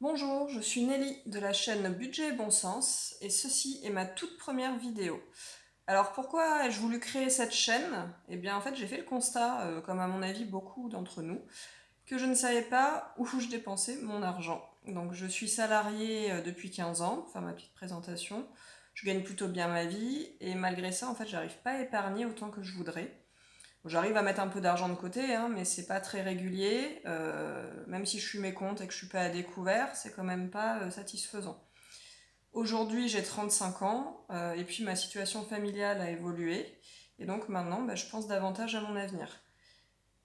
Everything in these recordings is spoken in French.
Bonjour, je suis Nelly de la chaîne Budget et Bon Sens et ceci est ma toute première vidéo. Alors pourquoi ai-je voulu créer cette chaîne? Eh bien en fait j'ai fait le constat, comme à mon avis beaucoup d'entre nous, que je ne savais pas où je dépensais mon argent. Donc je suis salariée depuis 15 ans, enfin ma petite présentation. Je gagne plutôt bien ma vie et malgré ça en fait j'arrive pas à épargner autant que je voudrais. J'arrive à mettre un peu d'argent de côté, hein, mais c'est pas très régulier. Même si je suis mes comptes et que je suis pas à découvert, c'est quand même pas satisfaisant. Aujourd'hui, j'ai 35 ans et puis ma situation familiale a évolué. Et donc maintenant, je pense davantage à mon avenir.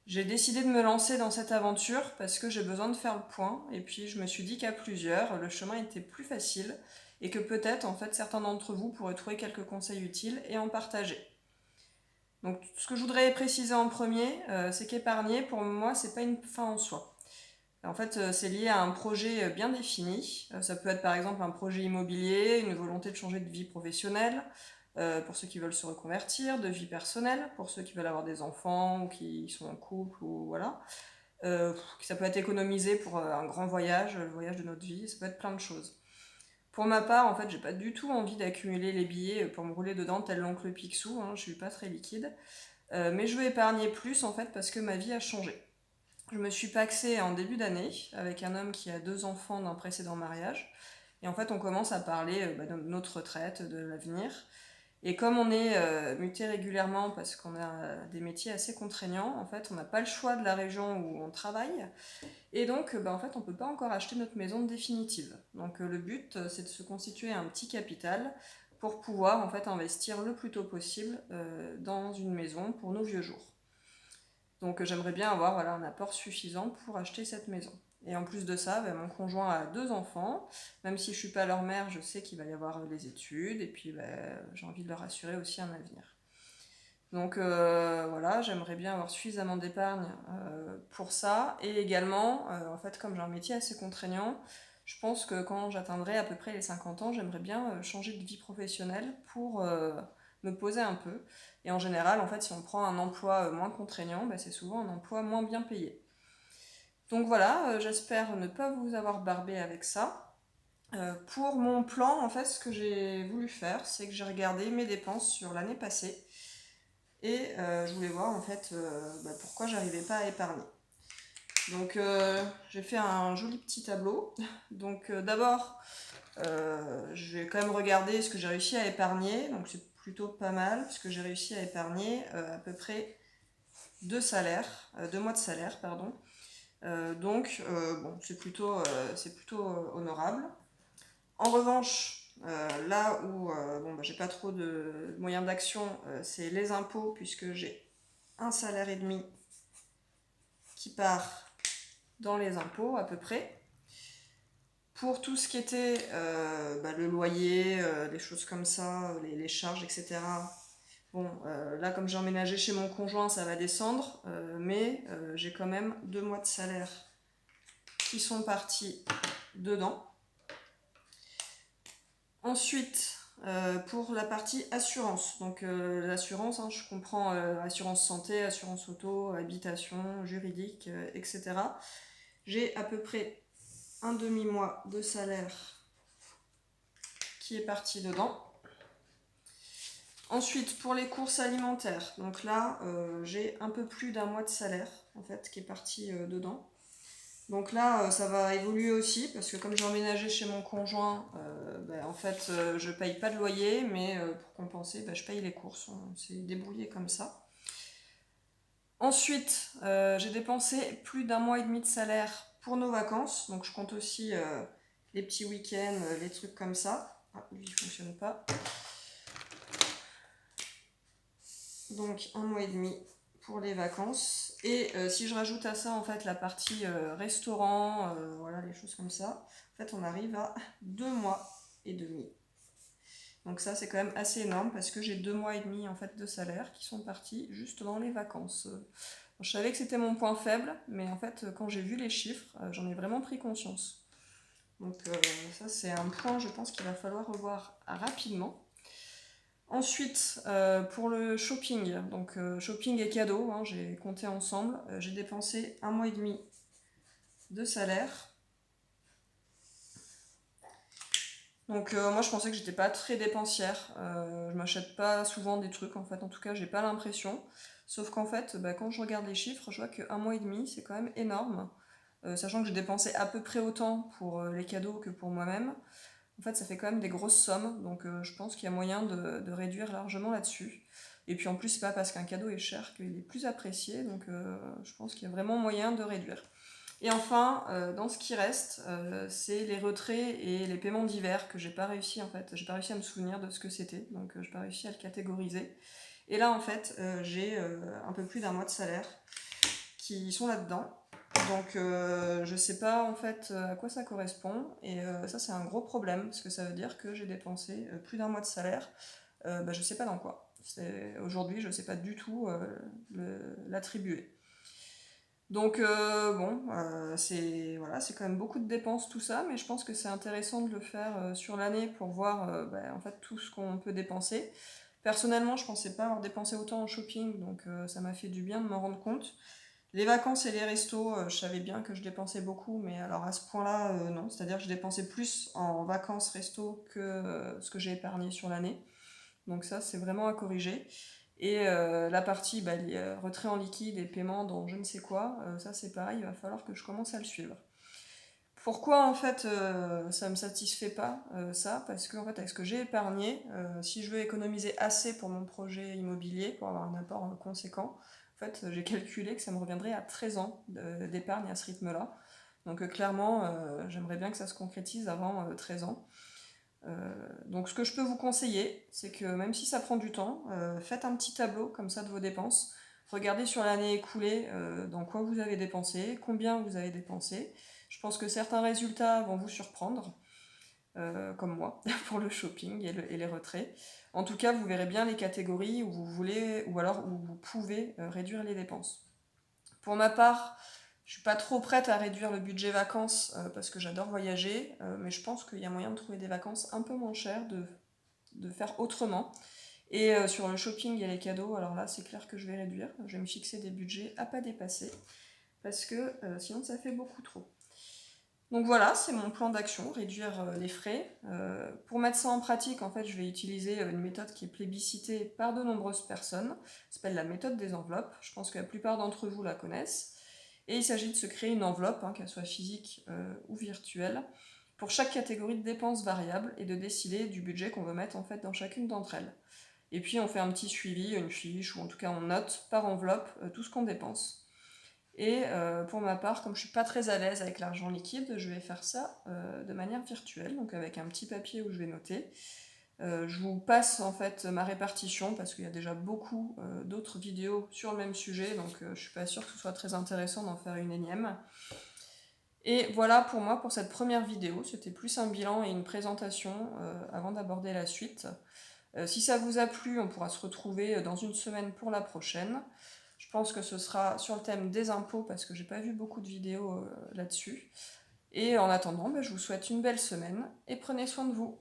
J'ai décidé de me lancer dans cette aventure parce que j'ai besoin de faire le point. Et puis je me suis dit qu'à plusieurs, le chemin était plus facile et que peut-être, en fait, certains d'entre vous pourraient trouver quelques conseils utiles et en partager. Donc, ce que je voudrais préciser en premier, c'est qu'épargner, pour moi, c'est pas une fin en soi. En fait, c'est lié à un projet bien défini. Ça peut être par exemple un projet immobilier, une volonté de changer de vie professionnelle, pour ceux qui veulent se reconvertir, de vie personnelle, pour ceux qui veulent avoir des enfants ou qui sont en couple ou voilà. Ça peut être économisé pour un grand voyage, le voyage de notre vie, ça peut être plein de choses. Pour ma part, en fait, j'ai pas du tout envie d'accumuler les billets pour me rouler dedans tel l'oncle Picsou, hein, je suis pas très liquide. Mais je veux épargner plus en fait parce que ma vie a changé. Je me suis paxée en début d'année avec un homme qui a 2 enfants d'un précédent mariage. Et en fait, on commence à parler de notre retraite, de l'avenir. Et comme on est muté régulièrement parce qu'on a des métiers assez contraignants, en fait, on n'a pas le choix de la région où on travaille. Et donc, en fait, on ne peut pas encore acheter notre maison définitive. Donc, le but, c'est de se constituer un petit capital pour pouvoir en fait investir le plus tôt possible dans une maison pour nos vieux jours. Donc j'aimerais bien avoir voilà, un apport suffisant pour acheter cette maison. Et en plus de ça, mon conjoint a 2 enfants. Même si je ne suis pas leur mère, je sais qu'il va y avoir les études. Et puis j'ai envie de leur assurer aussi un avenir. Donc voilà, j'aimerais bien avoir suffisamment d'épargne pour ça. Et également, en fait, comme j'ai un métier assez contraignant, je pense que quand j'atteindrai à peu près les 50 ans, j'aimerais bien changer de vie professionnelle pour me poser un peu. Et en général, en fait, si on prend un emploi moins contraignant, c'est souvent un emploi moins bien payé. Donc voilà, j'espère ne pas vous avoir barbé avec ça. Pour mon plan, en fait, ce que j'ai voulu faire, c'est que j'ai regardé mes dépenses sur l'année passée et je voulais voir en fait pourquoi j'arrivais pas à épargner. Donc j'ai fait un joli petit tableau. Donc d'abord, je vais quand même regarder ce que j'ai réussi à épargner. Donc c'est plutôt pas mal parce que j'ai réussi à épargner à peu près 2 mois de salaire, pardon. Bon, c'est plutôt honorable. En revanche, là où j'ai pas trop de moyens d'action, c'est les impôts puisque j'ai un salaire et demi qui part dans les impôts à peu près. Pour tout ce qui était le loyer, les choses comme ça, les charges, etc. Bon, là comme j'ai emménagé chez mon conjoint, ça va descendre, mais j'ai quand même 2 mois de salaire qui sont partis dedans. Ensuite, pour la partie assurance, donc l'assurance, hein, je comprends assurance santé, assurance auto, habitation, juridique, etc. J'ai à peu près un demi-mois de salaire qui est parti dedans. Ensuite, pour les courses alimentaires, donc là, j'ai un peu plus d'un mois de salaire, en fait, qui est parti dedans. Donc là, ça va évoluer aussi, parce que comme j'ai emménagé chez mon conjoint, en fait, je paye pas de loyer, mais pour compenser, je paye les courses. On s'est débrouillé comme ça. Ensuite, j'ai dépensé plus d'un mois et demi de salaire pour nos vacances, donc je compte aussi les petits week-ends, les trucs comme ça. Ah, lui, il fonctionne pas. Donc un mois et demi pour les vacances. Et si je rajoute à ça en fait la partie restaurant, voilà les choses comme ça, en fait on arrive à 2 mois et demi. Donc ça c'est quand même assez énorme parce que j'ai 2 mois et demi en fait de salaire qui sont partis juste dans les vacances. Je savais que c'était mon point faible, mais en fait quand j'ai vu les chiffres, j'en ai vraiment pris conscience. Donc ça c'est un point je pense qu'il va falloir revoir rapidement. Ensuite, pour le shopping, donc shopping et cadeaux, hein, j'ai compté ensemble, j'ai dépensé un mois et demi de salaire. Donc moi je pensais que j'étais pas très dépensière, je m'achète pas souvent des trucs en fait, en tout cas j'ai pas l'impression. Sauf qu'en fait, bah, quand je regarde les chiffres, je vois qu'un mois et demi c'est quand même énorme. Sachant que j'ai dépensé à peu près autant pour les cadeaux que pour moi-même. En fait ça fait quand même des grosses sommes, donc je pense qu'il y a moyen de réduire largement là-dessus. Et puis en plus c'est pas parce qu'un cadeau est cher qu'il est plus apprécié, donc je pense qu'il y a vraiment moyen de réduire. Et enfin, dans ce qui reste, c'est les retraits et les paiements divers que j'ai pas réussi en fait. J'ai pas réussi à me souvenir de ce que c'était, donc j'ai pas réussi à le catégoriser. Et là en fait, j'ai un peu plus d'un mois de salaire qui sont là-dedans. Donc je sais pas en fait à quoi ça correspond. Et ça c'est un gros problème, parce que ça veut dire que j'ai dépensé plus d'un mois de salaire. Bah, je sais pas dans quoi. Aujourd'hui, je sais pas du tout l'attribuer. Donc bon, c'est voilà, c'est quand même beaucoup de dépenses tout ça, mais je pense que c'est intéressant de le faire sur l'année pour voir bah, en fait tout ce qu'on peut dépenser. Personnellement, je pensais pas avoir dépensé autant en shopping, donc ça m'a fait du bien de m'en rendre compte. Les vacances et les restos, je savais bien que je dépensais beaucoup, mais alors à ce point-là, non. C'est-à-dire que je dépensais plus en vacances, resto que ce que j'ai épargné sur l'année. Donc ça, c'est vraiment à corriger. Et la partie bah, retrait en liquide et paiement dans je ne sais quoi, ça c'est pareil, il va falloir que je commence à le suivre. Pourquoi en fait ça me satisfait pas ça? Parce que en fait avec ce que j'ai épargné, si je veux économiser assez pour mon projet immobilier, pour avoir un apport conséquent, en fait j'ai calculé que ça me reviendrait à 13 ans d'épargne à ce rythme-là. Donc clairement j'aimerais bien que ça se concrétise avant 13 ans. Donc ce que je peux vous conseiller, c'est que même si ça prend du temps, faites un petit tableau comme ça de vos dépenses. Regardez sur l'année écoulée dans quoi vous avez dépensé, combien vous avez dépensé. Je pense que certains résultats vont vous surprendre, comme moi, pour le shopping et les retraits. En tout cas, vous verrez bien les catégories où vous voulez ou alors où vous pouvez réduire les dépenses. Pour ma part, je suis pas trop prête à réduire le budget vacances parce que j'adore voyager, mais je pense qu'il y a moyen de trouver des vacances un peu moins chères, de faire autrement. Et sur le shopping et les cadeaux, alors là c'est clair que je vais réduire. Je vais me fixer des budgets à pas dépasser parce que sinon ça fait beaucoup trop. Donc voilà, c'est mon plan d'action, réduire les frais. Pour mettre ça en pratique, en fait, je vais utiliser une méthode qui est plébiscitée par de nombreuses personnes. Ça s'appelle la méthode des enveloppes. Je pense que la plupart d'entre vous la connaissent. Et il s'agit de se créer une enveloppe, hein, qu'elle soit physique ou virtuelle, pour chaque catégorie de dépenses variables et de décider du budget qu'on veut mettre en fait dans chacune d'entre elles. Et puis on fait un petit suivi, une fiche, ou en tout cas on note par enveloppe tout ce qu'on dépense. Et pour ma part, comme je suis pas très à l'aise avec l'argent liquide, je vais faire ça de manière virtuelle, donc avec un petit papier où je vais noter. Je vous passe en fait ma répartition parce qu'il y a déjà beaucoup d'autres vidéos sur le même sujet, donc je suis pas sûre que ce soit très intéressant d'en faire une énième. Et voilà pour moi pour cette première vidéo, c'était plus un bilan et une présentation avant d'aborder la suite. Si ça vous a plu, on pourra se retrouver dans une semaine pour la prochaine. Je pense que ce sera sur le thème des impôts parce que j'ai pas vu beaucoup de vidéos là-dessus. Et en attendant, je vous souhaite une belle semaine et prenez soin de vous.